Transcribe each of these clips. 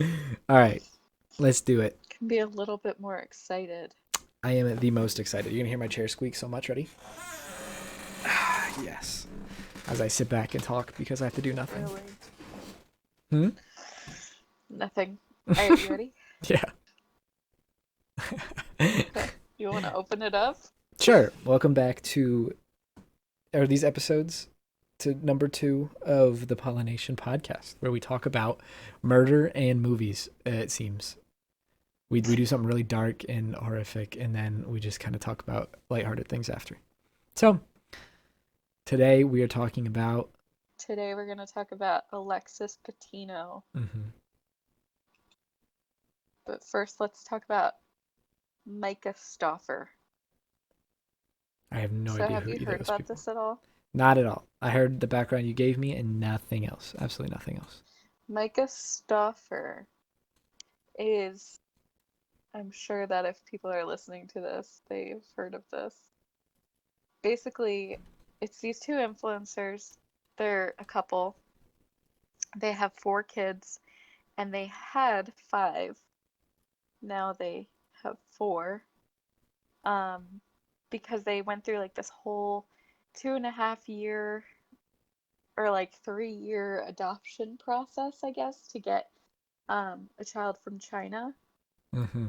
All right, let's do it. Can be a little bit more excited. I am the most excited. You're gonna hear my chair squeak so much. Ready? Yes. As I sit back and talk because I have to do nothing. Really. Hmm? Nothing. Alright, you ready? Yeah. Okay. You want to open it up? Sure. Welcome back to are these episodes to number 2 of the Pollination podcast, where we talk about murder and movies. It seems we do something really dark and horrific, and then we just kind of talk about lighthearted things after. So today we are talking about. Today we're going to talk about A'Lexas Patino. Mm-hmm. But first, let's talk about Myka Stauffer. I have no So, idea have who you either of heard those about people are. this at all? Not at all. I heard the background you gave me and nothing else. Absolutely nothing else. Myka Stauffer is, I'm sure that if people are listening to this, they've heard of this. Basically, it's these two influencers. They're a couple. They have 4 kids, and they had 5. Now they have 4. Um, because they went through like this whole 2.5 year or like 3 year adoption process, I guess, to get a child from China. Mm-hmm.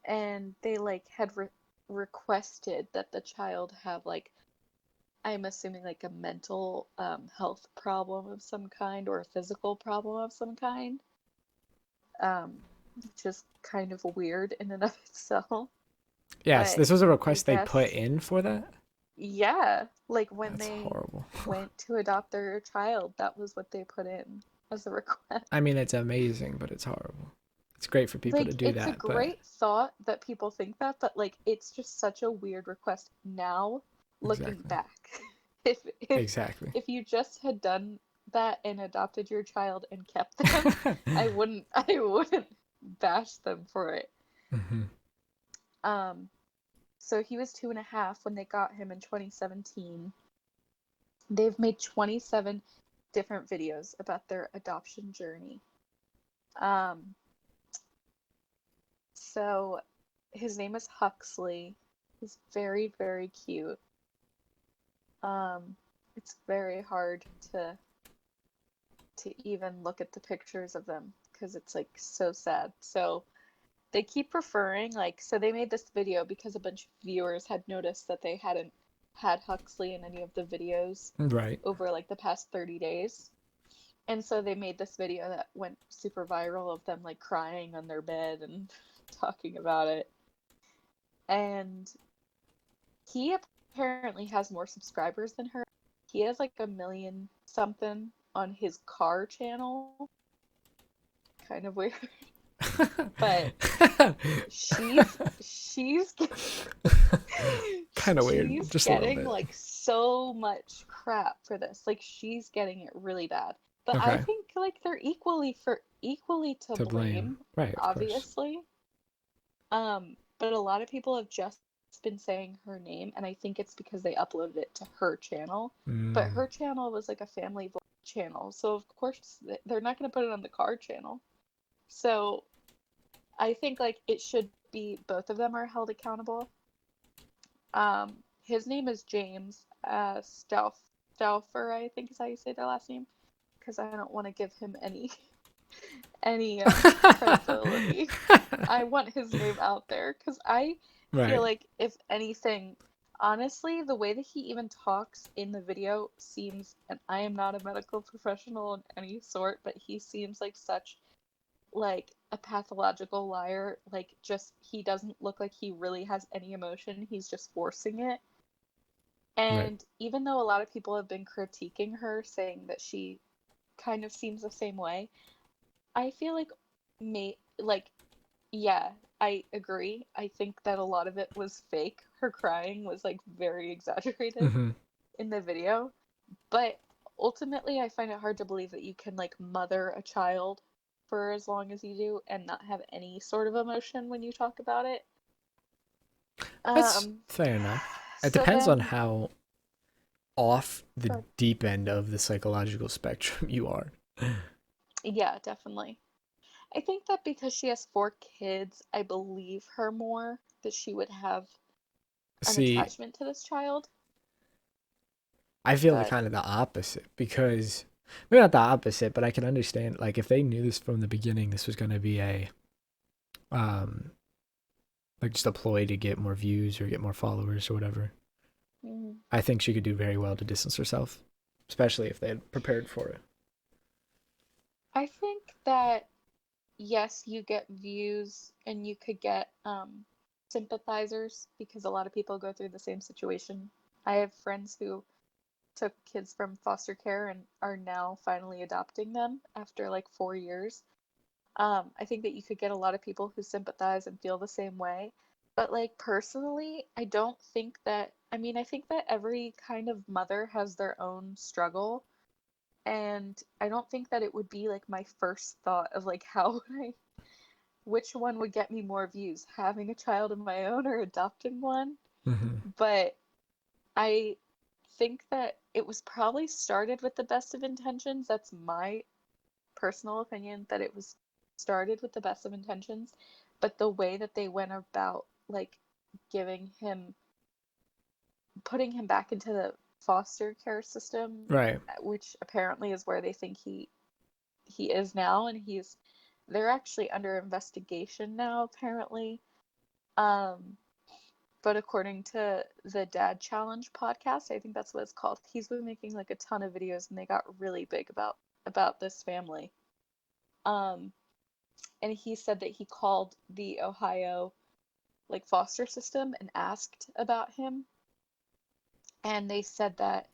And they like had requested that the child have like, I'm assuming like a mental health problem of some kind or a physical problem of some kind, um, which is kind of weird in and of itself. Yes, But this was a I request they put guess, in for that. yeah, like when That's they horrible. went to adopt their child, that was what they put in as a request. I mean, it's amazing, but it's horrible. It's great for people to Like, do it's a that, but great thought that people think that, but like, it's just such a weird request now, looking exactly, back. If if exactly. if you just had done that and adopted your child and kept them, I wouldn't bash them for it. Mm-hmm. Um, so he was 2.5 when they got him in 2017. They've made 27 different videos about their adoption journey. Um, so his name is Huxley. He's very, very cute. It's very hard to even look at the pictures of them because it's like so sad. So they keep referring like so they made this video because a bunch of viewers had noticed that they hadn't had Huxley in any of the videos Right. over like the past 30 days. And so they made this video that went super viral of them like crying on their bed and talking about it. And he apparently has more subscribers than her. He has like a million something on his car channel. Kind of weird. But she's Kind of weird, she's just a little getting bit. like so much crap for this. Like she's getting it really bad. But I Okay. think like they're equally to To blame. blame, Right, of course. obviously. But a lot of people have just been saying her name, and I think it's because they uploaded it to her channel. But Mm. her channel was like a family vlog channel, so of course they're not going to put it on the car channel. So I think like it should be both of them are held accountable. His name is James Stauffer, I think is how you say their last name, because I don't want to give him any credibility. I want his name out there because I feel Right. like if anything, honestly, the way that he even talks in the video seems, and I am not a medical professional in any sort, but he seems like such like a pathological liar. Like just he doesn't look like he really has any emotion. He's just forcing it. Right. And even though a lot of people have been critiquing her, saying that she kind of seems the same way, I feel like like yeah, I agree. I think that a lot of it was fake. Her crying was like very exaggerated Mm-hmm. in the video, but ultimately I find it hard to believe that you can like mother a child for as long as you do and not have any sort of emotion when you talk about it. That's Um fair enough. It so depends on then how off the but deep end of the psychological spectrum you are. yeah, definitely. I think that because she has four kids, I believe her more that she would have an See, attachment to this child. I feel the But kind of the opposite because maybe not the opposite, but I can understand like if they knew this from the beginning, this was going to be a um like just a ploy to get more views or get more followers or whatever. mm, I think she could do very well to distance herself, especially if they had prepared for it. I think that yes, you get views and you could get sympathizers because a lot of people go through the same situation. I have friends who took kids from foster care and are now finally adopting them after like 4 years. I think that you could get a lot of people who sympathize and feel the same way. But like personally, I don't think that, I mean, I think that every kind of mother has their own struggle. And I don't think that it would be like my first thought of like how would I, which one would get me more views, having a child of my own or adopting one. Mm-hmm. But I think that it was probably started with the best of intentions. That's my personal opinion, that it was started with the best of intentions, but the way that they went about like giving him, putting him back into the foster care system, Right. which apparently is where they think he is now, and they're actually under investigation now apparently. Um, but according to the Dad Challenge podcast, I think that's what it's called, he's been making like a ton of videos and they got really big about this family. Um, and he said that he called the Ohio like foster system and asked about him, and they said that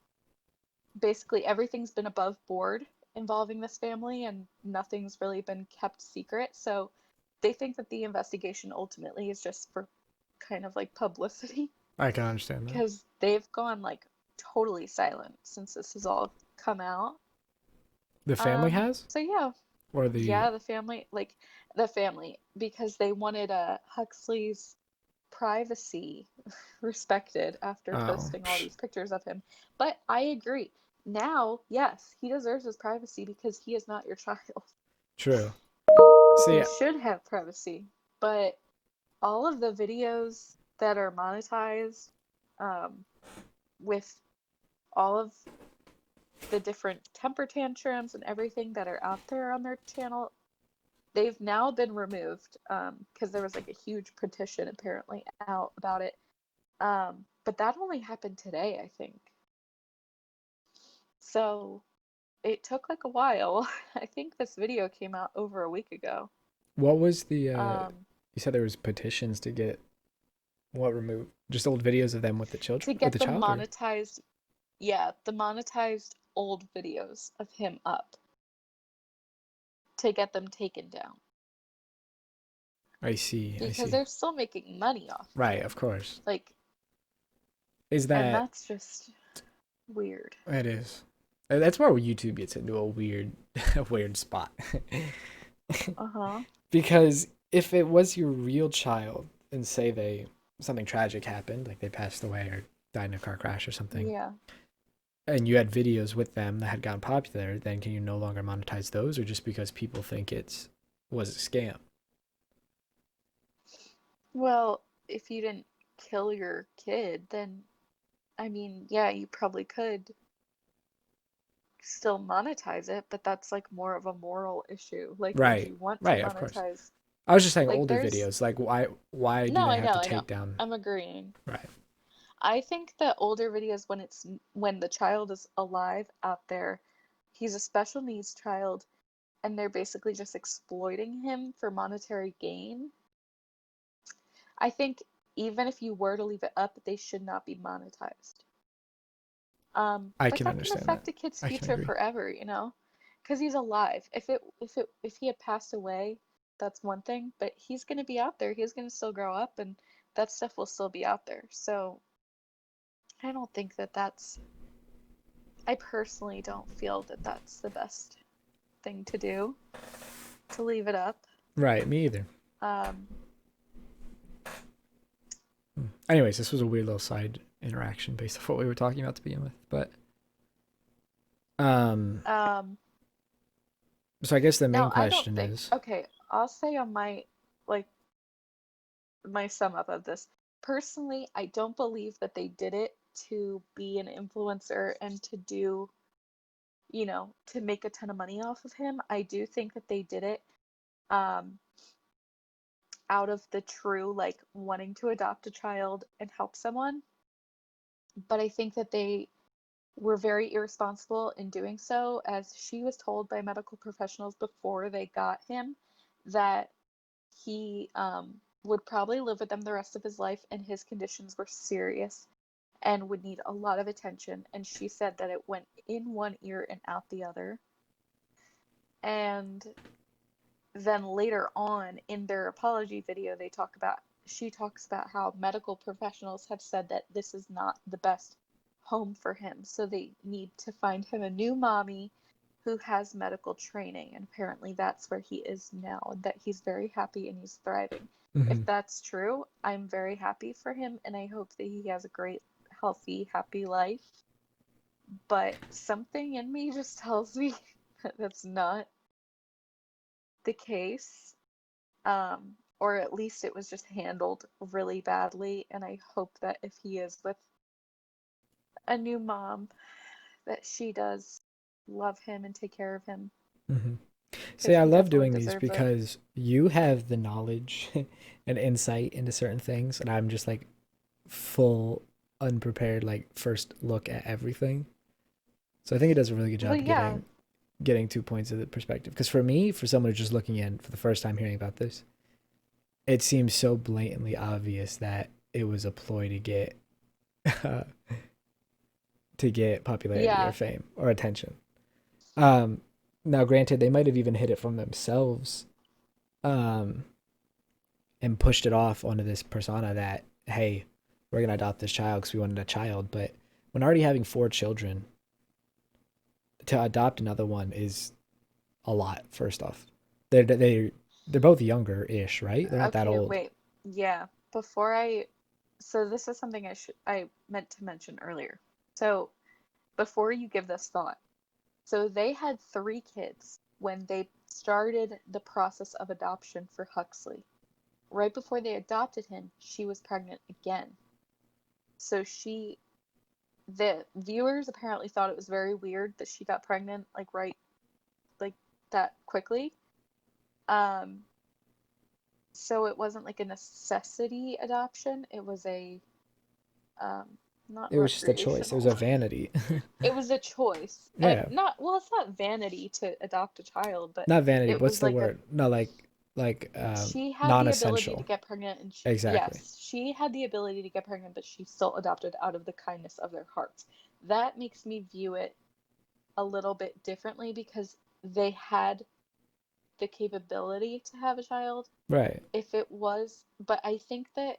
basically everything's been above board involving this family and nothing's really been kept secret. So they think that the investigation ultimately is just for kind of like publicity I can understand that. because they've gone like totally silent since this has all come out. The family has? So yeah, Or the. yeah, the family, because they wanted Huxley's privacy respected after Oh, posting all these pictures of him. But I agree. Now, yes, he deserves his privacy because he is not your child. true. He See, should have privacy. But all of the videos that are monetized, um, with all of the different temper tantrums and everything that are out there on their channel, they've now been removed because there was like a huge petition apparently out about it. But that only happened today, I think. So it took like a while. I think this video came out over a week ago. what was the. Um, You said there was petitions to get what removed? Just old videos of them to with the get the child, or? monetized, yeah, the monetized old videos of him up to get them taken down I see. I because see. they're still making money off of Right. it. Of course. Like, Is and that? that's just weird. It is. That's where YouTube gets into a weird, a weird spot. Uh-huh. Because if it was your real child, and say they something tragic happened, like they passed away or died in a car crash or something, Yeah. and you had videos with them that had gotten popular, then can you no longer monetize those, or just because people think it's was a scam? Well, if you didn't kill your kid, then I mean, yeah, you probably could still monetize it, but that's like more of a moral issue. Like, would Right. you want to Right. Of course. monetize? I was just saying Like, older there's, videos. Like why do no, they I have know, to I know. take down? I'm agreeing. Right. I think that older videos, when the child is alive out there, he's a special needs child, and they're basically just exploiting him for monetary gain. I think even if you were to leave it up, they should not be monetized. I But can that can understand that. affect a kid's I can future agree. forever, you know, because he's alive. If he had passed away, that's one thing, but he's gonna be out there. He's gonna still grow up, and that stuff will still be out there. So I don't think that that's. I personally don't feel that that's the best thing to do, to leave it up. Right. Me either. Um, Anyways, this was a weird little side interaction based off what we were talking about to begin with, but um, um, so I guess the main Now I don't question think. is, Okay, I'll say on like my sum up of this. Personally, I don't believe that they did it to be an influencer and to do, to make a ton of money off of him. I do think that they did it um out of the true like wanting to adopt a child and help someone. But I think that they were very irresponsible in doing so, as she was told by medical professionals before they got him that he would probably live with them the rest of his life and his conditions were serious and would need a lot of attention. And she said that it went in one ear and out the other. And then later on in their apology video, she talks about how medical professionals have said that this is not the best home for him. So they need to find him a new mommy who has medical training. And apparently that's where he is now, and that he's very happy and he's thriving. Mm-hmm. If that's true, I'm very happy for him and I hope that he has a great, healthy, happy life. But something in me just tells me that that's not the case. Or at least it was just handled really badly. And I hope that if he is with a new mom, that she does love him and take care of him Mm-hmm. See, because I he love definitely doing these deserves it. because you have the knowledge and insight into certain things, and I'm just like full unprepared, like first look at everything. So I think it does a really good Well, job yeah, getting 2 points of the perspective. Because for me, for someone who's just looking in for the first time hearing about this, it seems so blatantly obvious that it was a ploy to get popularity or yeah, fame or attention. Um, Now, granted, they might have even hit it from themselves, um, and pushed it off onto this persona that, hey, we're gonna adopt this child because we wanted a child. But when already having 4 children, to adopt another one is a lot. First off, they're both younger-ish, right? They're not that okay, old. wait, yeah. So this is something I meant to mention earlier. So before you give this thought, so they had 3 kids when they started the process of adoption for Huxley. Right before they adopted him, she was pregnant again. So the viewers apparently thought it was very weird that she got pregnant like that quickly. Um, so it wasn't like a necessity adoption. It was a um, not It was just a choice. It was recreational. a vanity. It was a choice, and Yeah, not well. It's not vanity to adopt a child, but not vanity. it What's was the like word? No, like she had the ability to non-essential. get pregnant, and Exactly. yes, she had the ability to get pregnant, but she still adopted out of the kindness of their hearts. That makes me view it a little bit differently because they had the capability to have a child Right. if it was, but I think that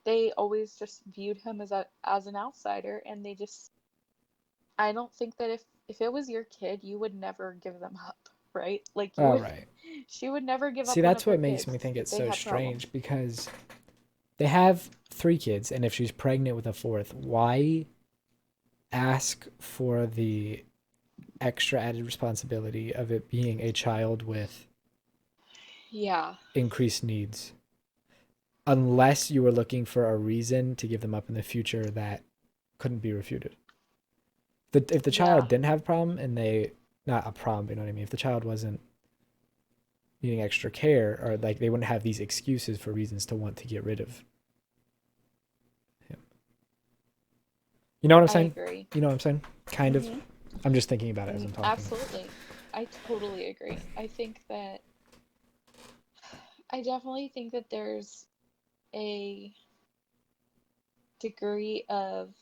they always just viewed him as an outsider, and they just I don't think that if it was your kid, you would never give them up, right? Like you All would right. she would never give See, up one that's of her what makes me kids think if it's they so had strange problems. because they have 3 kids, and if she's pregnant with a fourth, why ask for the extra added responsibility of it being a child with Yeah. increased needs? Unless you were looking for a reason to give them up in the future that couldn't be refuted. If the Yeah. child didn't have a problem and they, not a problem, you know what I mean? If the child wasn't needing extra care, or like they wouldn't have these excuses for reasons to want to get rid of him. You know what I'm I saying? agree. You know what I'm saying? Kind of. Mhm. I'm just thinking about it as I'm talking. Absolutely. I totally agree. I definitely think that there's a degree of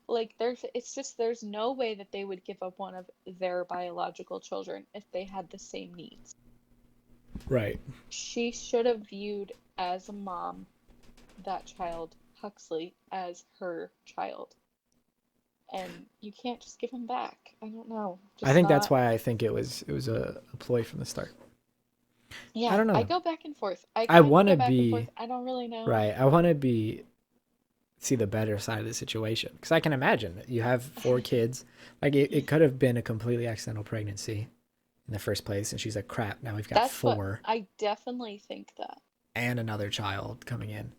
like there's no way that they would give up one of their biological children if they had the same needs. Right. She should have viewed as a mom that child, Huxley, as her child. And you can't just give him back. I don't know. I Just think that's not. why I think it was a ploy from the start. I Yeah, don't I know. go back and forth. I I kind of want go to back and forth. be I don't really know. right. I want to be see the better side of the situation. Because I can imagine you have 4 kids. Like it could have been a completely accidental pregnancy in the first place, and she's like, "Crap! Now we've got That's what 4 I definitely think that. and another child coming in."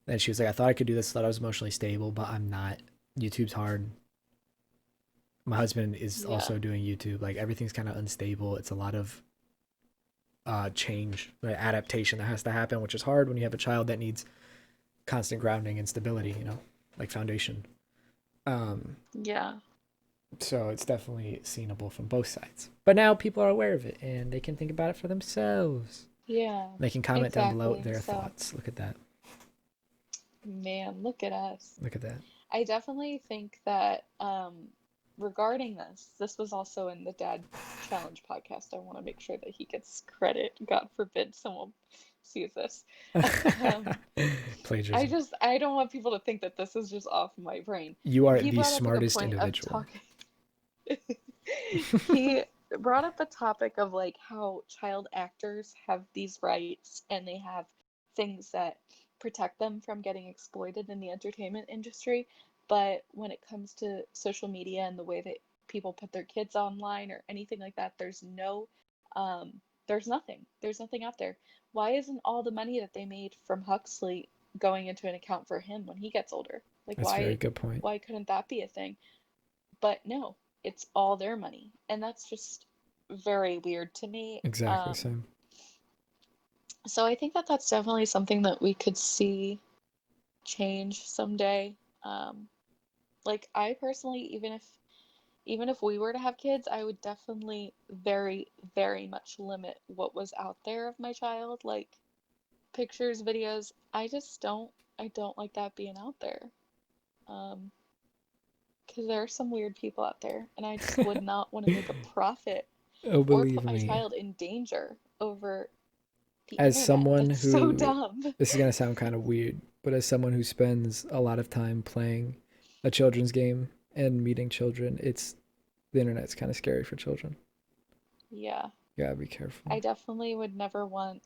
And she was like, "I thought I could do this. Thought I was emotionally stable, but I'm not. YouTube's hard. My husband is Yeah. also doing YouTube. Like everything's kind of unstable. It's a lot of change, like adaptation that has to happen, which is hard when you have a child that needs constant grounding and stability. Like foundation. Um, Yeah. so it's definitely seenable from both sides. But now people are aware of it and they can think about it for themselves. Yeah. They can comment down below Exactly. their So, thoughts. Look at that. man, look at us. Look at that. I definitely think that regarding this was also in the Dad Challenge podcast. I want to make sure that he gets credit. God forbid someone sees this. Um, Plagiarism. I don't want people to think that this is just off my brain. You are He the brought up like a smartest point of individual. talking. He brought up a topic of like how child actors have these rights and they have things that protect them from getting exploited in the entertainment industry. But when it comes to social media and the way that people put their kids online or anything like that, um, there's nothing. There's nothing out there. Why isn't all the money that they made from Huxley going into an account for him when he gets older? Like, That's a very good point. why couldn't that be a thing? But no, it's all their money. And that's just very weird to me. Exactly. Same. So I think that that's definitely something that we could see change someday. Um, like I personally, even if we were to have kids, I would definitely very, very much limit what was out there of my child, like pictures, videos. I don't like that being out there. Um, because there are some weird people out there, and I just would not want to make a profit Oh, or believe put my me. child in danger over the As internet. someone That's so who, dumb. this is going to sound kind of weird, but as someone who spends a lot of time playing a children's game and meeting children, the internet's kind of scary for children. Yeah, You gotta be careful. I definitely would never want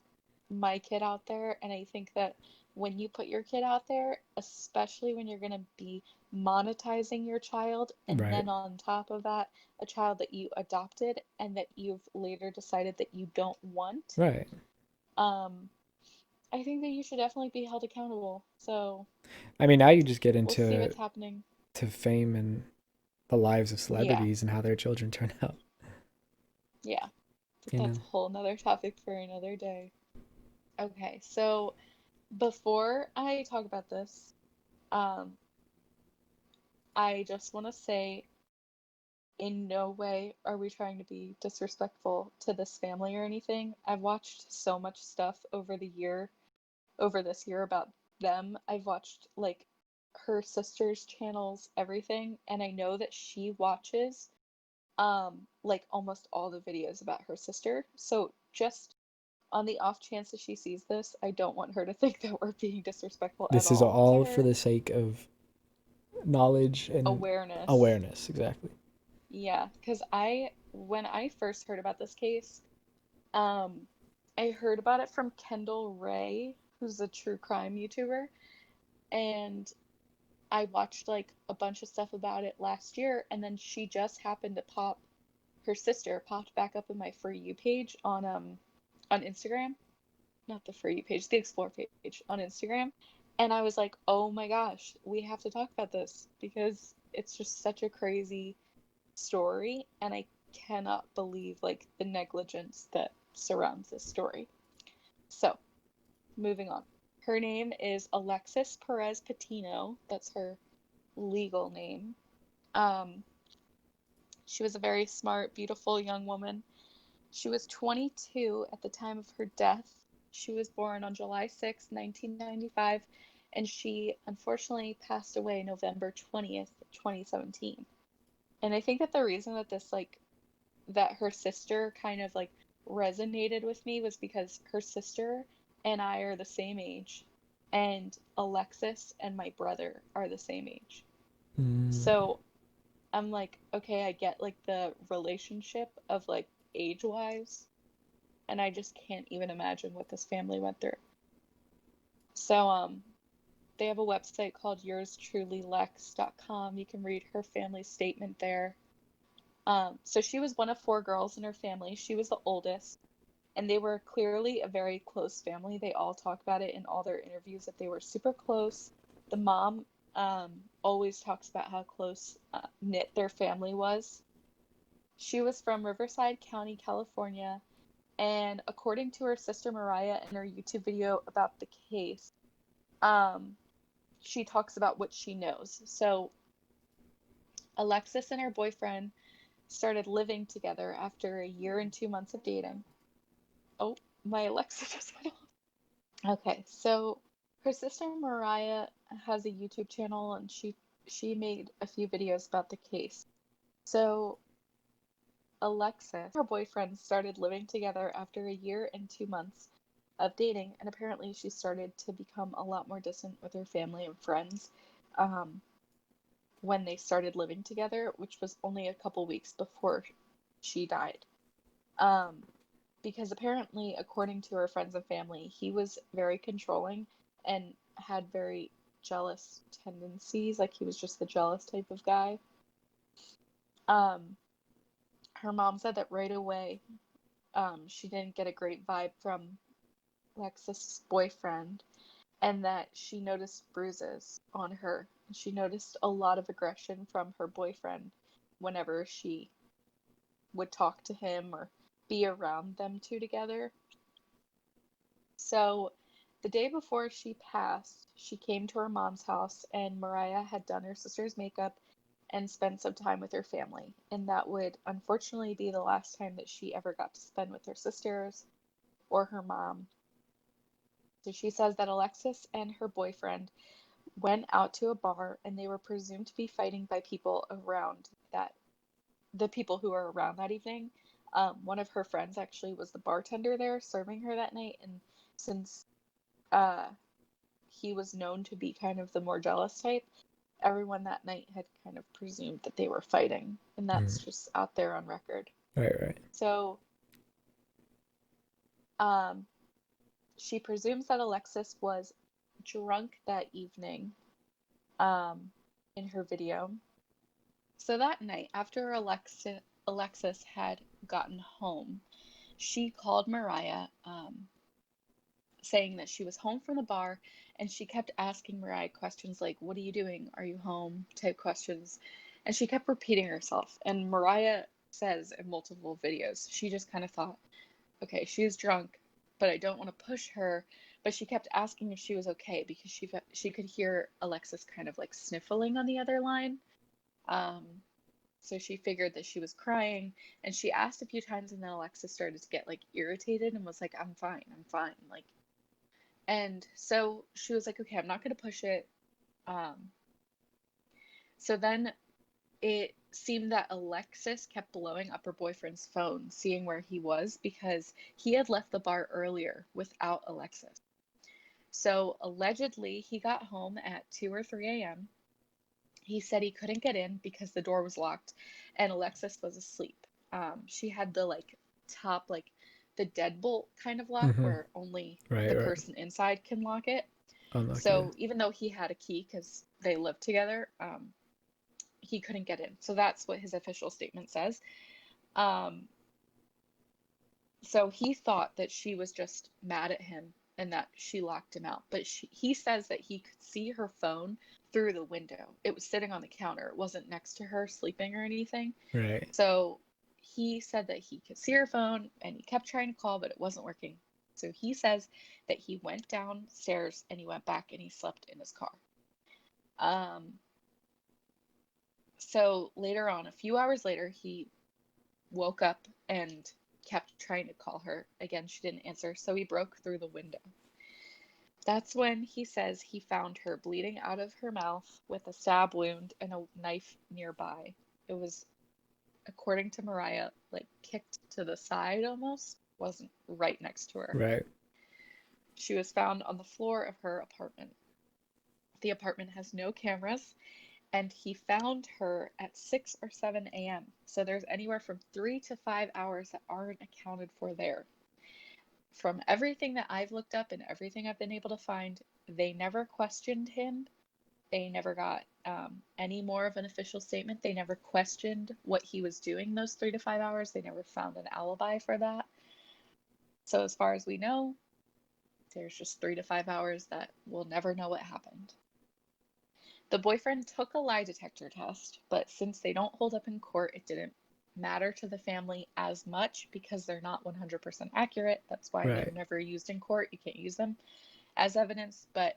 my kid out there. And I think that when you put your kid out there, especially when you're going to be monetizing your child, and Right. then on top of that, a child that you adopted and that you've later decided that you don't want, Right. um, I think that you should definitely be held accountable. So I mean, now you just get we'll see into what's happening. fame and the lives of Yeah, celebrities and how their children turn out. yeah. You That's know. a whole nother topic for another day. Okay, so before I talk about this, um, I just want to say in no way are we trying to be disrespectful to this family or anything. I've watched so much stuff over this year about them. I've watched like her sister's channels, everything, and I know that she watches like almost all the videos about her sister. So just on the off chance that she sees this, I don't want her to think that we're being disrespectful at This is all to all for her. the sake of knowledge and Awareness. awareness. Exactly. Yeah, because when I first heard about this case, um, I heard about it from Kendall Ray, who's a true crime YouTuber, and I watched like a bunch of stuff about it last year, and then she just happened to her sister popped back up in my For You page on Instagram. Not the For You page, the Explore page on Instagram. And I was like, oh my gosh, we have to talk about this because it's just such a crazy story, and I cannot believe like the negligence that surrounds this story. So, moving on. Her name is Alexis Perez Patino. That's her legal name. Um, she was a very smart, beautiful young woman. She was 22 at the time of her death. She was born on July 6th, 1995, and she unfortunately passed away November 20th, 2017. And I think that the reason that that her sister kind of like resonated with me was because her sister and I are the same age, and Alexis and my brother are the same age. Mm. So I'm like, okay, I get like the relationship of like age wise, and I just can't even imagine what this family went through. So, They have a website called yourstrulylex.com. You can read her family statement there. So she was one of four girls in her family. She was the oldest, and they were clearly a very close family. They all talk about it in all their interviews that they were super close. The mom always talks about how close knit their family was. She was from Riverside County, California, and according to her sister Mariah in her YouTube video about the case, um, she talks about what she knows. So Alexis and her boyfriend started living together after a year and 2 months of dating. Oh, my Alexa just went off. Okay, so her sister Mariah has a YouTube channel, and she made a few videos about the case. So Alexis, her boyfriend, started living together after a year and 2 months of dating, and apparently she started to become a lot more distant with her family and friends um, when they started living together, which was only a couple weeks before she died. Um, because apparently, according to her friends and family, he was very controlling and had very jealous tendencies. Like, he was just the jealous type of guy. Um, Her mom said that right away, she didn't get a great vibe from Lexus' boyfriend, and that she noticed bruises on her. She noticed a lot of aggression from her boyfriend whenever she would talk to him or be around them two together. So the day before she passed, she came to her mom's house, and Mariah had done her sister's makeup and spent some time with her family. And that would unfortunately be the last time that she ever got to spend with her sisters or her mom. So she says that Alexis and her boyfriend went out to a bar, and they were presumed to be fighting by people around that, the people who were around that evening. One of her friends actually was the bartender there serving her that night, and since uh, he was known to be kind of the more jealous type, everyone that night had kind of presumed that they were fighting, and that's just out there on record. Right. So, um, she presumes that Alexis was drunk that evening, um, in her video. So that night, after Alexis had gotten home, she called Mariah, saying that she was home from the bar, and she kept asking Mariah questions like, "What are you doing? Are you home?" type questions. And she kept repeating herself. And Mariah says in multiple videos, she just kind of thought, okay, she's drunk, but I don't want to push her. But she kept asking if she was okay because she could hear Alexis kind of like sniffling on the other line. Um, so she figured that she was crying, and she asked a few times, and then Alexis started to get like irritated and was like, I'm fine, I'm fine. Like, and so she was like, okay, I'm not going to push it. Um, so then it seemed that Alexis kept blowing up her boyfriend's phone, seeing where he was, because he had left the bar earlier without Alexis. So allegedly, he got home at 2 or 3 a.m. He said he couldn't get in because the door was locked and Alexis was asleep. She had the like top, like the deadbolt kind of lock where only Right. the person inside can lock it. Unlock it. So even though he had a key because they lived together, he couldn't get in. So that's what his official statement says. Um, so he thought that she was just mad at him and that she locked him out. But he says that he could see her phone through the window. It was sitting on the counter. It wasn't next to her sleeping or anything. Right. So he said that he could see her phone and he kept trying to call, but it wasn't working. So he says that he went downstairs and he went back and he slept in his car. So later on, a few hours later, he woke up and kept trying to call her. Again, she didn't answer, so he broke through the window. That's when he says he found her bleeding out of her mouth with a stab wound and a knife nearby. It was, according to Mariah, like kicked to the side almost, wasn't right next to her. Right. She was found on the floor of her apartment. The apartment has no cameras, and he found her at 6 or 7 a.m. So there's anywhere from 3 to 5 hours that aren't accounted for there. from everything that I've looked up and everything I've been able to find, they never questioned him. They never got any more of an official statement. They never questioned what he was doing those 3 to 5 hours. They never found an alibi for that. So as far as we know, there's just 3 to 5 hours that we'll never know what happened. The boyfriend took a lie detector test, but since they don't hold up in court, it didn't matter to the family as much because they're not 100% accurate. That's why they're Right. never used in court. You can't use them as evidence, but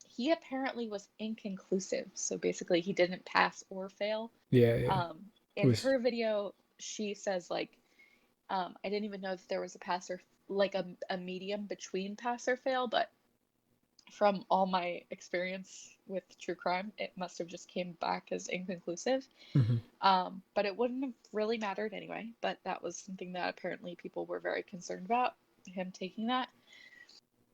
he apparently was inconclusive. So basically, he didn't pass or fail. Yeah, yeah. In her video, she says, like, I didn't even know that there was a pass or, like, a medium between pass or fail, but from all my experience with true crime, it must have just came back as inconclusive. But it wouldn't have really mattered anyway. But that was something that apparently people were very concerned about, him taking that.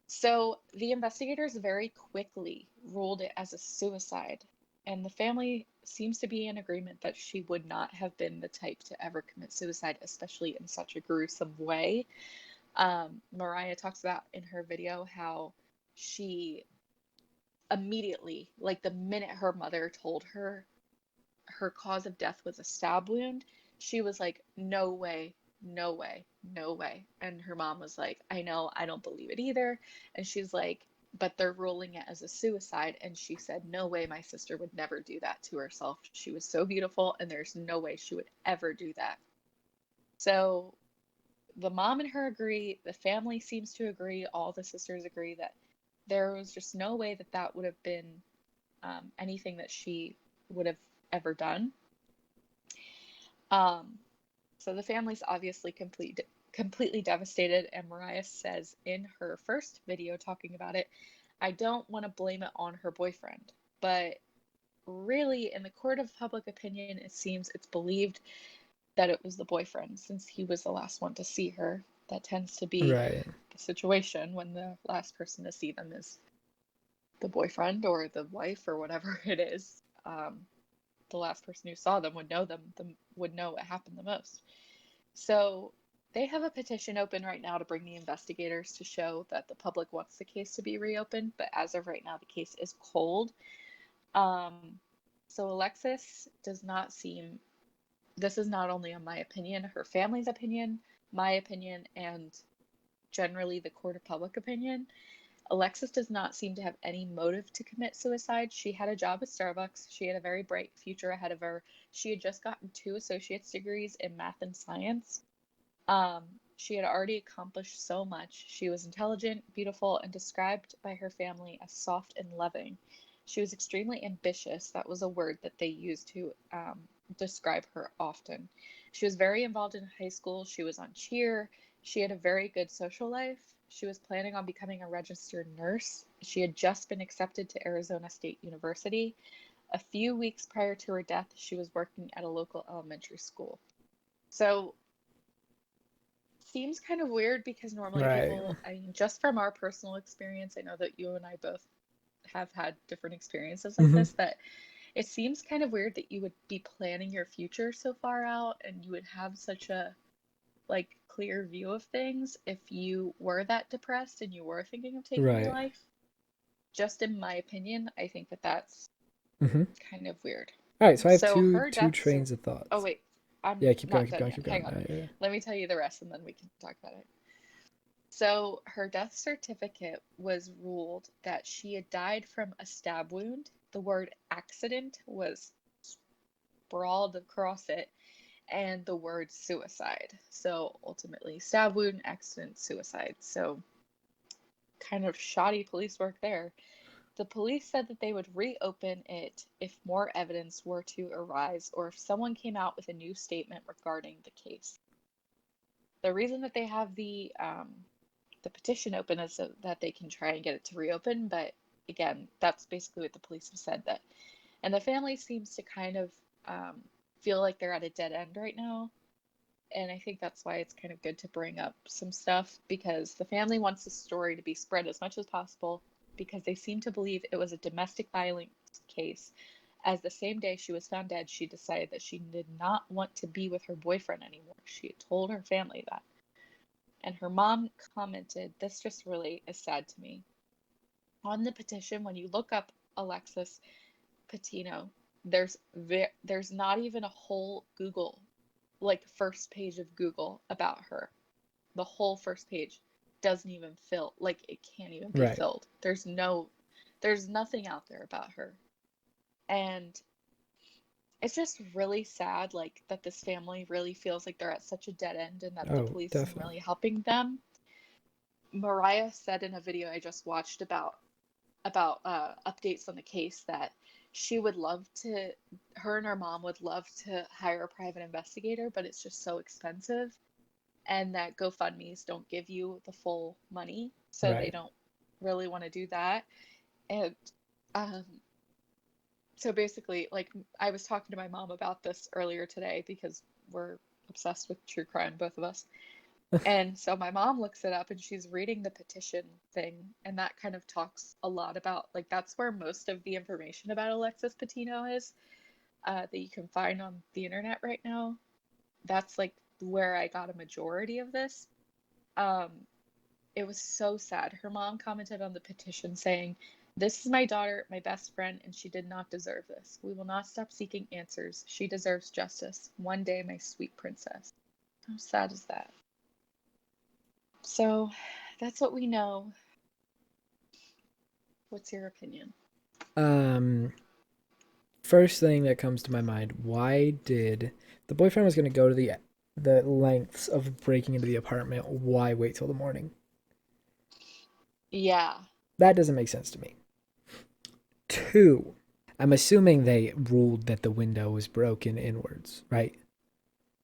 So the investigators very quickly ruled it as a suicide, and the family seems to be in agreement that she would not have been the type to ever commit suicide, especially in such a gruesome way. Mariah talks about in her video how she immediately, like the minute her mother told her her cause of death was a stab wound, she was like, no way, no way, no way. And her mom was like, I know, I don't believe it either. And she's like, but they're ruling it as a suicide. And she said, no way, my sister would never do that to herself. She was so beautiful, and there's no way she would ever do that. So the mom and her agree, the family seems to agree, all the sisters agree that there was just no way that that would have been anything that she would have ever done. So the family's obviously completely devastated, and Mariah says in her first video talking about it, I don't want to blame it on her boyfriend, but really in the court of public opinion, it seems it's believed that it was the boyfriend since he was the last one to see her. That tends to be Right. the situation when the last person to see them is the boyfriend or the wife or whatever it is. The last person who saw them would know would know what happened the most. So they have a petition open right now to bring the investigators to show that the public wants the case to be reopened, but as of right now, the case is cold. So A'Lexas does not seem, this is not only in my opinion, her family's opinion, my opinion, and generally the court of public opinion. A'Lexas does not seem to have any motive to commit suicide. She had a job at Starbucks. She had a very bright future ahead of her. She had just gotten 2 associate's degrees in math and science. She had already accomplished so much. She was intelligent, beautiful, and described by her family as soft and loving. She was extremely ambitious. That was a word that they used to describe her often. She was very involved in high school. She was on cheer. She had a very good social life. She was planning on becoming a registered nurse. She had just been accepted to Arizona State University. A few weeks prior to her death, she was working at a local elementary school. So, seems kind of weird because normally Right. people, I mean, just from our personal experience, I know that you and I both have had different experiences like this, that it seems kind of weird that you would be planning your future so far out and you would have such a like clear view of things if you were that depressed and you were thinking of taking your Right. life. Just in my opinion, I think that that's Mm-hmm. kind of weird. All right, so I have So two her two deaths trains are, of oh thoughts. wait, I'm Yeah, keep going, not keep done going, yet. keep Hang going. on. Yeah. Let me tell you the rest and then we can talk about it. So her death certificate was ruled that she had died from a stab wound. The word accident was sprawled across it, and the word suicide. So ultimately, stab wound, accident, suicide. So kind of shoddy police work there. The police said that they would reopen it if more evidence were to arise or if someone came out with a new statement regarding the case. The reason that they have the petition open is so that they can try and get it to reopen, but again, that's basically what the police have said. That, and the family seems to kind of feel like they're at a dead end right now, and I think that's why it's kind of good to bring up some stuff because the family wants the story to be spread as much as possible because they seem to believe it was a domestic violence case. As the same day she was found dead, she decided that she did not want to be with her boyfriend anymore. She had told her family that. And her mom commented, this just really is sad to me. On the petition, when you look up A'Lexas Patino, there's not even a whole Google, like first page of Google about her. The whole first page doesn't even fill, like it can't even be Right. filled. There's nothing out there about her. And it's just really sad, like that this family really feels like they're at such a dead end and that the Oh, police isn't definitely. really helping them. Mariah said in a video I just watched about updates on the case that she would love to, her and her mom would love to hire a private investigator, but it's just so expensive, and that GoFundMe's don't give you the full money, so they Right. don't really want to do that. And um, so basically, like I was talking to my mom about this earlier today because we're obsessed with true crime, both of us. And so my mom looks it up and she's reading the petition thing, and that kind of talks a lot about, like, that's where most of the information about A'Lexas Patino is, that you can find on the internet right now. That's like where I got a majority of this. Um, it was so sad. Her mom commented on the petition saying, this is my daughter, my best friend, and she did not deserve this. We will not stop seeking answers. She deserves justice. One day, my sweet princess. How sad is that? So that's what we know. What's your opinion? Um, First thing that comes to my mind, why did the boyfriend was going to go to the lengths of breaking into the apartment? Why wait till the morning? Yeah, That doesn't make sense to me. Two, I'm assuming they ruled that the window was broken inwards, right?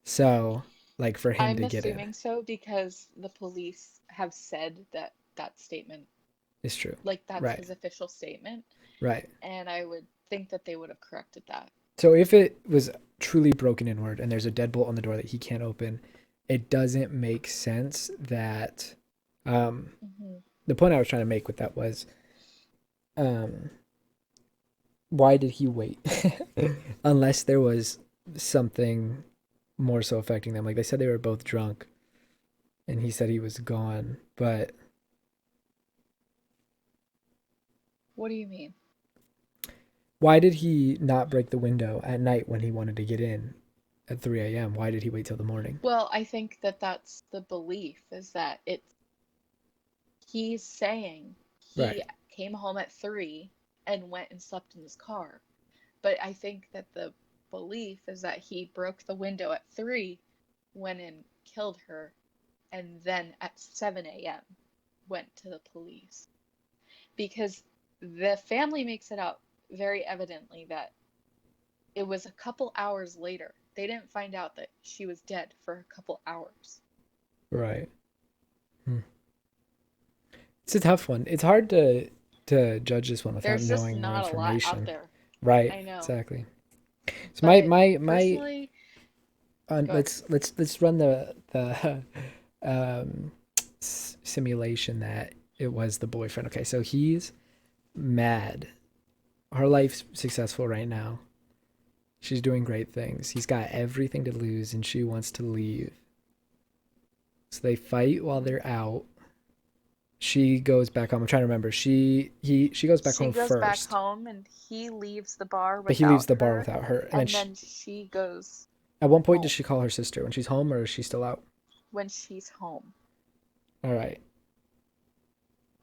So, like for him I'm to get in assuming so because the police have said that that statement, is true. like that's Right. his official statement, Right. and I would think that they would have corrected that. So if it was truly broken inward and there's a deadbolt on the door that he can't open, it doesn't make sense that um Hmm. the point I was trying to make with that was um why did he wait? Unless there was something more so affecting them. Like they said they were both drunk and he said he was gone, but What do you mean? why did he not break the window at night when he wanted to get in at 3 a.m.? Why did he wait till the morning? Well, I think that that's the belief is that he's saying he Right. came home at 3 and went and slept in his car. But I think that the belief is that he broke the window at 3, went and killed her, and then at 7 a.m. went to the police. Because the family makes it out very evidently that it was a couple hours later. They didn't find out that she was dead for a couple hours. Right. Hmm. It's a tough one. It's hard to judge this one without There's just knowing more not a lot out information. there. Right. I know. Exactly. So my But my my personally, go ahead. let's run the um simulation that it was the boyfriend. Okay, so he's mad. Her life's successful right now. She's doing great things. He's got everything to lose and she wants to leave. So they fight while they're out. She goes back home. I'm trying to remember. She goes back She home goes back first, home and he leaves the bar but he leaves without the bar her. without her. And then And then she goes at one point, does home she call her sister when she's home, or is she still out? when she's home. All right,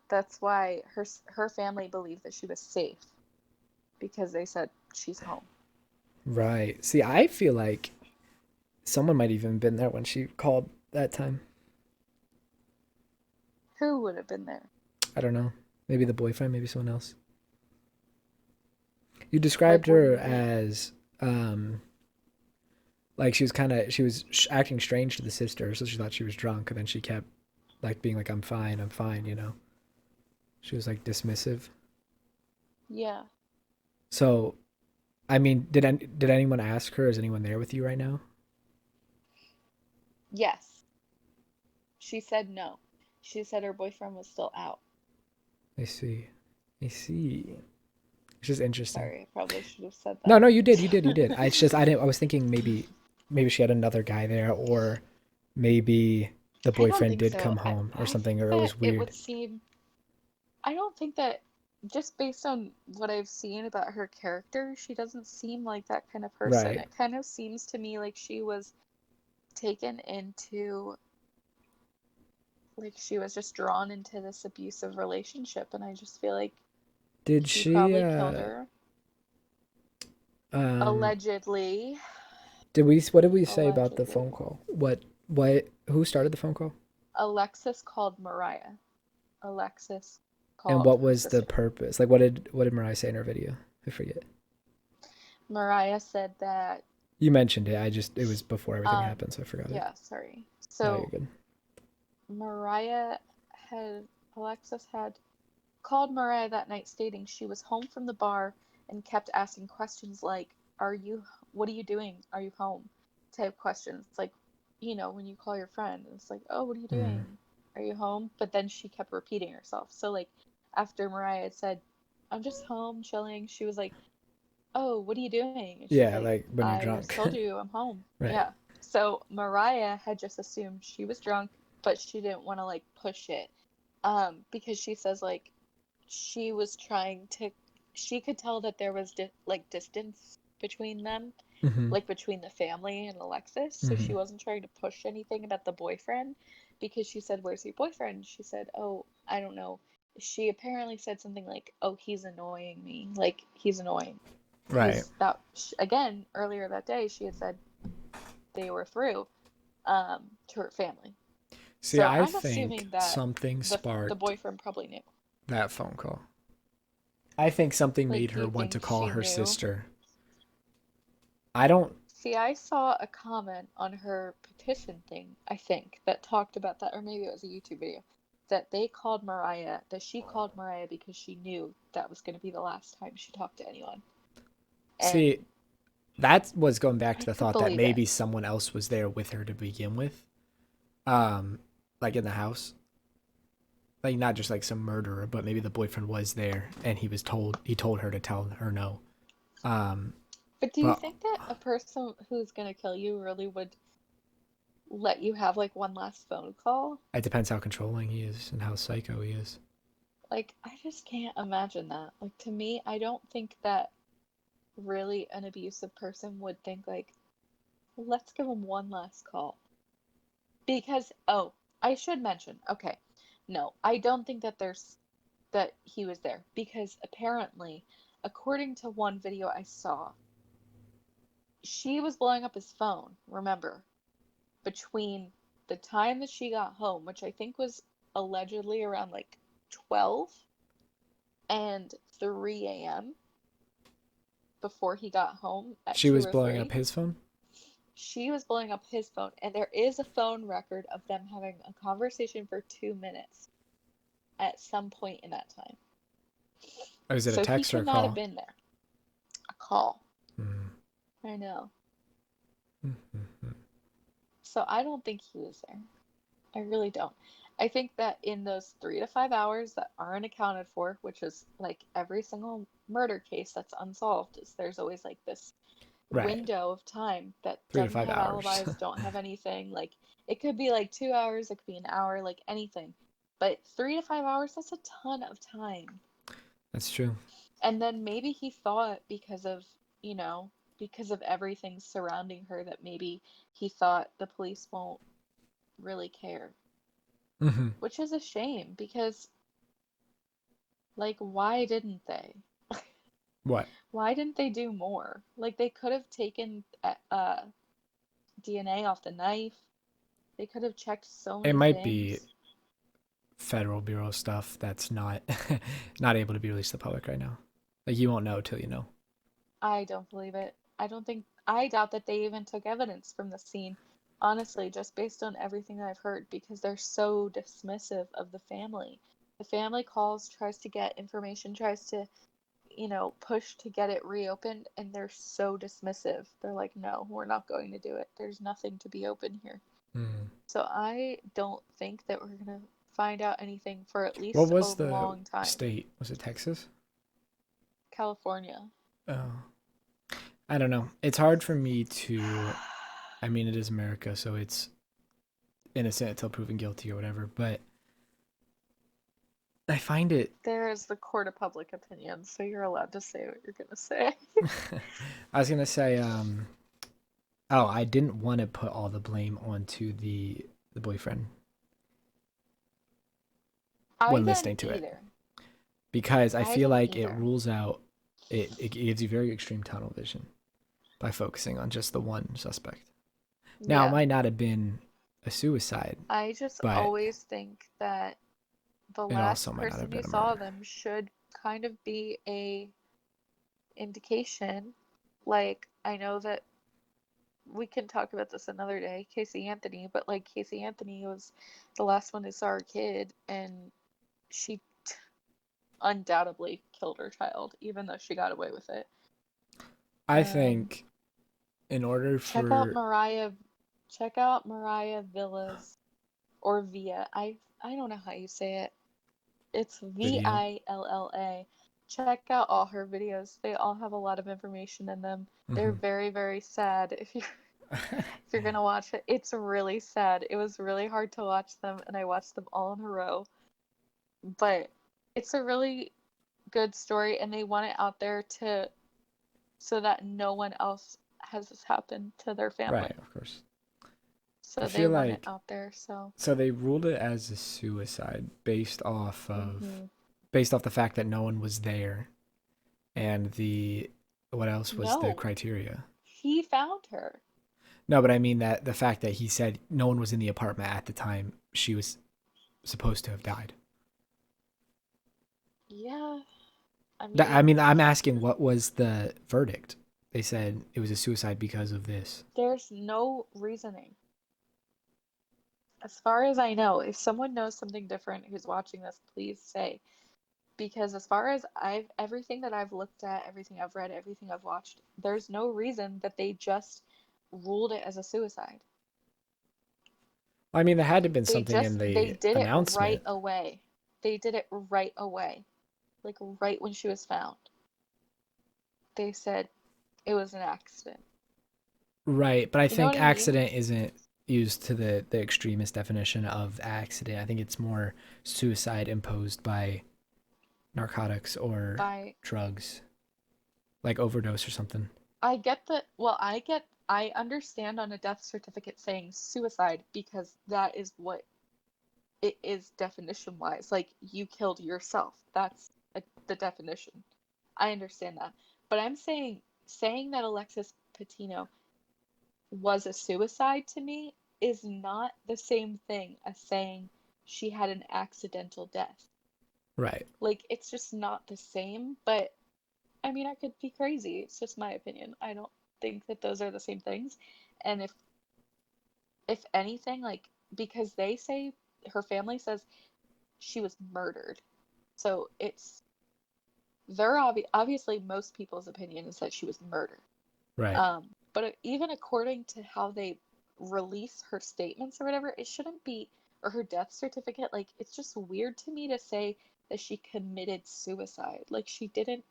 That's why her family believed that she was safe because they said she's home. right. See, I feel like someone might even been there when she called that time. Who would have been there? I don't know. Maybe the boyfriend, maybe someone else. You described Like, what do her you mean? as like she was acting strange to the sister, so she thought she was drunk, and then she kept like being like, I'm fine," you know. She was like dismissive. Yeah. So, I mean, did anyone ask her? Is anyone there with you right now? Yes. She said no. She said her boyfriend was still out. I see. I see. It's just interesting. Sorry, I probably should have said No, that. no, you did. It's just I didn't. I was thinking maybe she had another guy there, or maybe. the I don't boyfriend think did so. come home or I something, think or it that was it weird. would seem, I don't think that, just based on what I've seen about her character, she doesn't seem like that kind of person. Right. It kind of seems to me like she was taken into, like she was just drawn into this abusive relationship, and I just feel like Did he she probably killed her. um Allegedly. what did we say about the phone Allegedly. call? What who started the phone call? Alexis called Mariah. Alexis And called what her was the sister. purpose? Like what did Mariah say in her video? I forget. Mariah said that, You mentioned it. It was before everything um, happened, so I forgot it. yeah, sorry. No, you're So good. Mariah had, Alexis had called Mariah that night stating she was home from the bar and kept asking questions like, what are you doing? Are you home? Type questions. Like, when you call your friend, it's like, oh, what are you Mm. doing? Are you home? But then she kept repeating herself. So, like, after Mariah had said, I'm just home chilling, she was like, oh, what are you doing? And she's Yeah, like, like when you're I just drunk. told you I'm home. Right. Yeah. So Mariah had just assumed she was drunk, but she didn't want to like push it. Because she says like she was trying to, she could tell that there was like distance between them, Mm-hmm. like between the family and Alexis. So Mm-hmm. she wasn't trying to push anything about the boyfriend because she said, where's your boyfriend? She said, oh, I don't know. She apparently said something like, oh, he's annoying me. Like, he's annoying Right. because that, again, earlier that day she had said they were through, to her family. See, So I I'm think assuming that something the sparked boyfriend probably knew. that phone call. I think something Like, made do her you want to think call she her knew? sister. I don't. See, I saw a comment on her petition thing, I think, that talked about that, or maybe it was a YouTube video, that she called Mariah because she knew that was going to be the last time she talked to anyone. See, And that was going back to I the could thought that believe it. maybe someone else was there with her to begin with. Like in the house. Like not just like some murderer, but maybe the boyfriend was there and he told her to tell her no. Um, But do you but think that a person who's going to kill you really would let you have like one last phone call? it depends how controlling he is and how psycho he is. Like, I just can't imagine that. Like, to me, I don't think that really an abusive person would think, like, let's give him one last call. Because, oh, I should mention, okay, no, I don't think that he was there. Because apparently, according to one video I saw, she was blowing up his phone, remember, between the time that she got home, which I think was allegedly around like 12 and 3 a.m. before he got home at She 2 was or blowing up 3. his phone. She was blowing up his phone, and there is a phone record of them having a conversation for 2 minutes at some point in that time. Or is it a So he text or could a not have call? been there. A call. Mm-hmm. I know. Mm-hmm. So I don't think he was there. I really don't. I think that in those 3 to 5 hours that aren't accounted for, which is like every single murder case that's unsolved, is there's always like this Right. window of time that 3 to 5 doesn't have hours. alibis, don't have anything. Like, it could be like 2 hours, it could be an hour, like anything. But 3 to 5 hours, that's a ton of time. That's true. And then maybe he thought because of everything surrounding her, that maybe he thought the police won't really care. Mm-hmm. Which is a shame because, like, why didn't they? What? Why didn't they do more? Like, they could have taken DNA off the knife. They could have checked so It many might be things. federal bureau stuff that's not not able to be released to the public right now. Like you won't know till you know. I don't believe it. I doubt that they even took evidence from the scene, honestly, just based on everything I've heard, because they're so dismissive of the family. The family calls, tries to get information, tries to, push to get it reopened, and they're so dismissive. They're like, no, we're not going to do it. There's nothing to be open here. Mm. So I don't think that we're going to find out anything for at What least a was the long time. state? Was it Texas? California. Oh, I don't know. It's hard for me to. I mean, it is America, so innocent until proven guilty or whatever. But I find it. There is the court of public opinion, so you're allowed to say what you're gonna say. I was gonna say, oh, I didn't want to put all the blame onto the boyfriend I when listening didn't to it either. because I I feel didn't like it either. rules out. It gives you very extreme tunnel vision by focusing on just the one suspect. Now, it Yeah. might not have been a suicide, I just but always think that the it also last might not have person you been a saw murder. them should kind of be a indication. Like, I know that we can talk about this another day, Casey Anthony, but like Casey Anthony was the last one who saw her kid, and she undoubtedly killed her child, even though she got away with it. I Um, think in order check out for Mariah, check out Mariah Villas or Via. I don't know how you say it. It's video. Villa. Check out all her videos. They all have a lot of information in them. They're Hmm. very, very sad if you're gonna watch it. It's really sad. It was really hard to watch them, and I watched them all in a row. But it's a really good story, and they want it out there to so that no one else has this happen to their Right, family. of course. I So they feel want it like out there. So, so they ruled it as a suicide hmm based off the fact that no one was there and the what else was the no, criteria? he found her. No, but I mean that the fact that he said no one was in the apartment at the time she was supposed to have died. Yeah, I I mean, mean, I'm asking what was the verdict? They said it was a suicide because of this. there's no reasoning. As far as I know, if someone knows something different who's watching this, please say. Because as far as everything that I've looked at, everything I've read, everything I've watched, there's no reason that they just ruled it as a suicide. I mean, there had to have been something in They the did it right announcement. away. They did it right away. Like right when she was found. They said it was an accident. Right, but I You know what think I mean? accident isn't used to the extremist definition of accident. I think it's more suicide imposed by narcotics or By drugs, like overdose or something. I get the well, I understand on a death certificate saying suicide because that is what it is definition wise. Like you killed yourself. That's the definition. I understand that. But I'm saying that Alexis Patino was a suicide to me is not the same thing as saying she had an accidental death. Right. Like it's just not the same, but I mean I could be crazy. It's just my opinion. I don't think that those are the same things. And if anything, like because they say her family says she was murdered. So it's obviously most people's opinion is that she was murdered. Right. But even according to how they release her statements or whatever, it shouldn't be, or her death certificate, like, it's just weird to me to say that she committed suicide. Like, she didn't,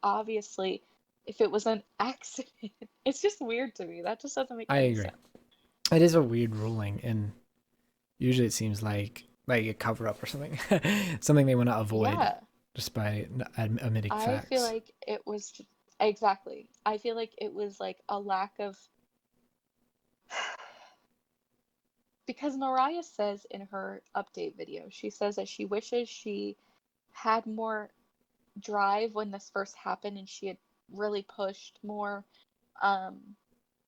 obviously, if it was an accident. It's just weird to me. That just doesn't make I any agree. sense. It is a weird ruling, and usually it seems like a cover up or something, something they want to avoid Yeah, just by omitting I feel facts. like it was just, exactly. I feel like it was like a lack of, because Mariah says in her update video, she says that she wishes she had more drive when this first happened and she had really pushed more um,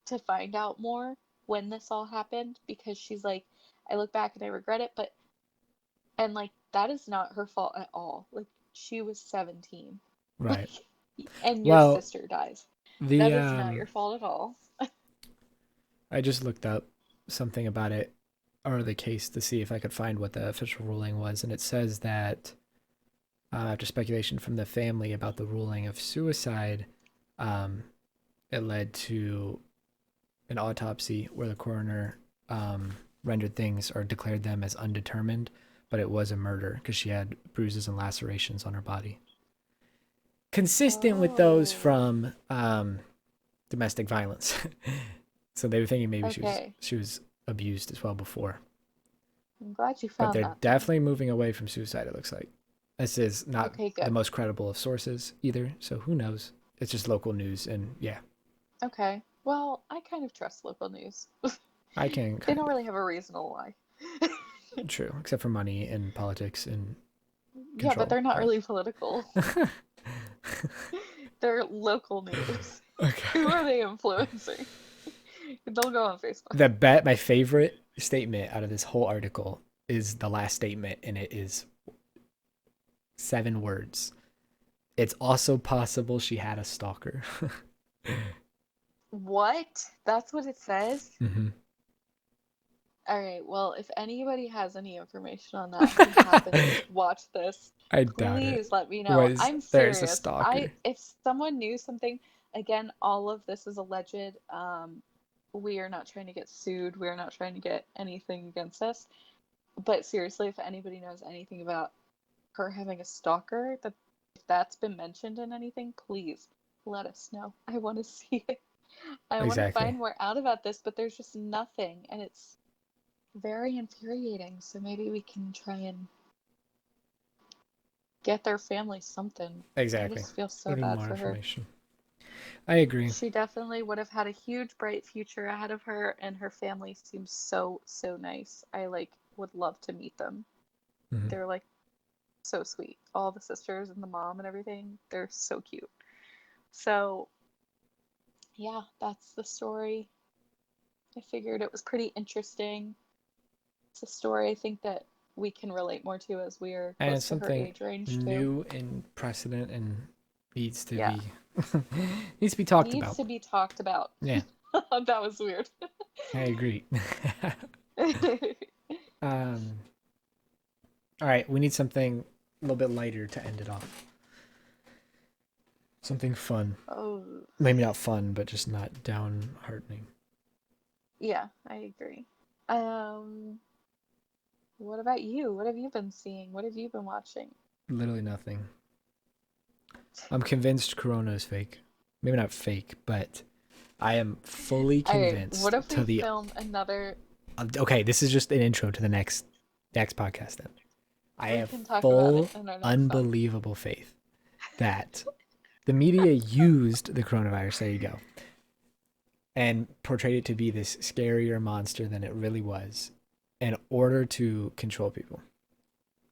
to find out more when this all happened because she's like, I look back and I regret it, but, and like, that is not her fault at all. Like, she was 17. Like, Right. and your Well, sister dies. the That is not your fault at all. I just looked up something about it or the case to see if I could find what the official ruling was, and it says that after speculation from the family about the ruling of suicide, um, it led to an autopsy where the coroner rendered things or declared them as undetermined, but it was a murder because she had bruises and lacerations on her body, consistent with those Oh, from domestic violence. So they were thinking maybe okay. she was abused as well before. I'm glad you But found they're that. definitely moving away from suicide, it looks like. This is not Okay, the good. most credible of sources either, so who knows? It's just local news, and yeah, Okay. Well, I kind of trust local news. I can They kind don't really have a reason to lie. of. True, except for money and politics and Yeah, but control. they're not But really political. They're local news. Who okay. are they influencing? They'll go on Facebook. My favorite statement out of this whole article is the last statement, and it is 7 words. It's also possible she had a stalker. What? That's what it says? Mm-hmm. All right, well, if anybody has any information on that who happened to watch this, I doubt it. please let me know. Was I'm there's a serious. stalker? If someone knew something, again, all of this is alleged. We are not trying to get sued. We are not trying to get anything against us. But seriously, if anybody knows anything about her having a stalker, that if that's been mentioned in anything, please let us know. I want to see it. I want to Exactly. find more out about this, but there's just nothing, and it's very infuriating. So maybe we can try and get their family something. I Exactly. just feel so We need bad more for her. information. I agree. She definitely would have had a huge, bright future ahead of her, and her family seems so, so nice. I like would love to meet them. Mm-hmm. They're like so sweet. All the sisters and the mom and everything, they're so cute. So, yeah, that's the story. I figured it was pretty interesting. It's a story I think that we can relate more to as we are And it's close to her something age range too. new and precedent and needs to Yeah, be needs to be talked needs about. to be talked about. Yeah, That was weird. I agree. um, all right, we need something a little bit lighter to end it off. Something fun. Oh, Maybe not fun, but just not downheartening. yeah, I agree. Um, what about you? What have you been seeing? What have you been watching? Literally nothing. I'm convinced Corona is fake. Maybe not fake, but I am fully All right, what convinced if to we the. film another? Okay, this is just an intro to the next podcast. Then I We have can talk about it full, in our next one. unbelievable faith that the media used the coronavirus. There you go, and portrayed it to be this scarier monster than it really was, in order to control people.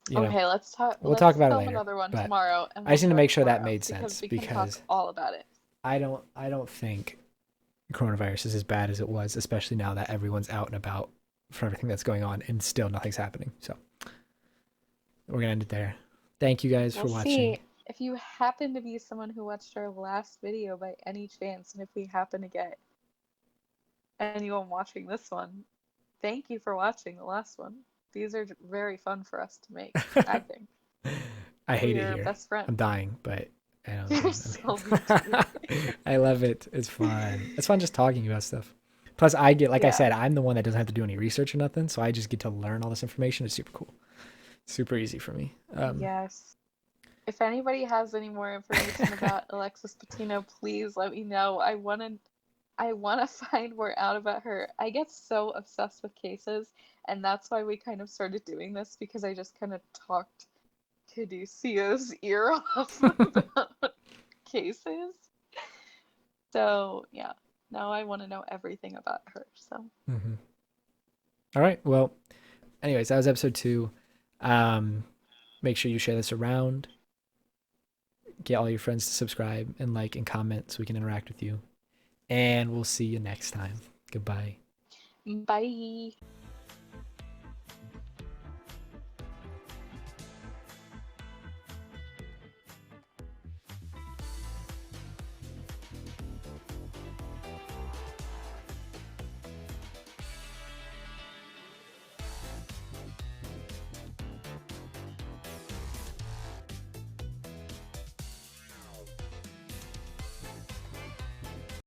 You know, Okay, let's talk. we'll talk Let's about it film later, another one but tomorrow, and I we'll just need to do it make sure that tomorrow made because sense we can talk because all about it. I don't think coronavirus is as bad as it was, especially now that everyone's out and about for everything that's going on and still nothing's happening. So we're gonna end it there. Thank you guys We'll for watching. see if you happen to be someone who watched our last video by any chance, and if we happen to get anyone watching this one, thank you for watching the last one. These are very fun for us to make, I think. I We hate it are here. best I'm friends. dying, but I don't. You're so mean to me. I love it. It's fun. It's fun just talking about stuff. Plus, I get, like I Yeah. said, I'm the one that doesn't have to do any research or nothing, so I just get to learn all this information. It's super cool. Super easy for me. Yes. If anybody has any more information about A'Lexas Patino, please let me know. I wanna find more out about her. I get so obsessed with cases, and that's why we kind of started doing this because I just kind of talked Kaduceo's ear off about cases. So yeah, now I want to know everything about her. So Mm-hmm. All right. Well, anyways, that was episode 2. Um, make sure you share this around. Get all your friends to subscribe and like and comment so we can interact with you. And we'll see you next time. Goodbye. bye.